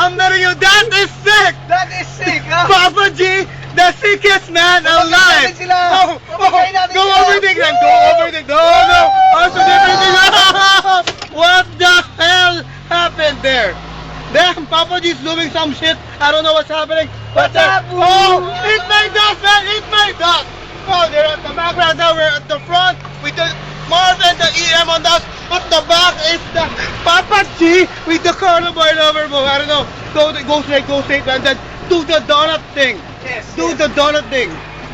I'm telling you, that is sick! That is sick, ha? Papa G, the sickest man alive! natin sila. Oh, Papagayin natin go sila. overtake them! Go overtake! No, no! Also, what the hell happened there? Damn, Papa G's doing some shit. I don't know what's happening. What's up? Oh, it's my dust, man! It's my dust! Oh, they're at the background now. We're at the front with the Marv and the EM on us. At the back is the Papa G with the carnival over. I don't know. Go straight, and then do the donut thing. Yes, Do yes. the donut thing.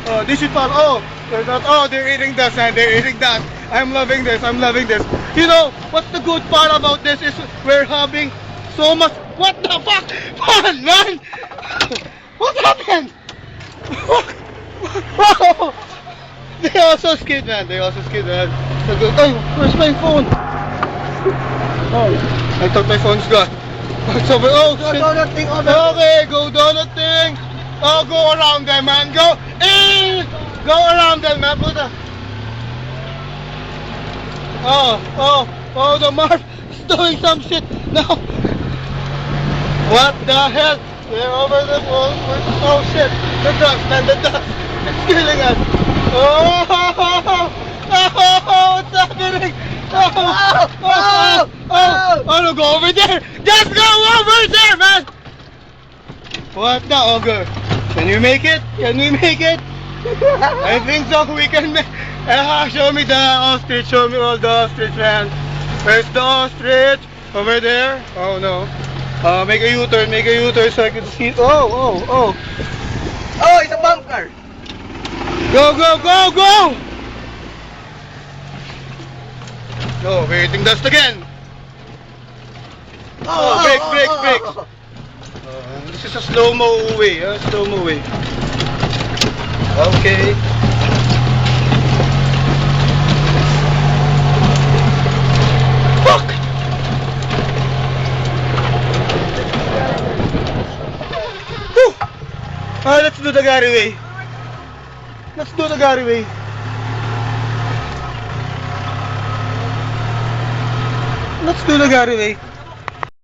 Oh, this is fun. Oh, they're not. Oh, they're eating this and they're eating that. I'm loving this. I'm loving this. You know what's the good part about this is we're having so much. What the fuck? Fun, man. What happened? Oh, they also skid, man. They also skid, man. So good. Oh, where's my phone? Oh, I thought my phone's gone. It's over. Oh, Go shit. donut thing over. Okay, go donut thing. Oh, go around them, man. Go. Go around them, man. Puta. Oh, the Marv is doing some shit. No. What the hell? They're over the wall. Oh, shit. The ducks, man. The ducks. It's killing us. Oh, what's happening? Oh, no, go over there. Just go over there, man. What the ogre? Can you make it? Can we make it? I think so. We can make. Show me the ostrich. Show me all the ostrich, man. Where's the ostrich? Over there? Oh no. Make a U-turn. Make a U-turn so I can see. Oh. Oh, it's a bunker. Go! Oh, we're hitting dust again. Break. This is a slow-mo way, slow-mo way. Okay. Fuck! Whew. Alright, let's do the Gary way. Let's do the Gary way. Let's do the Gary way.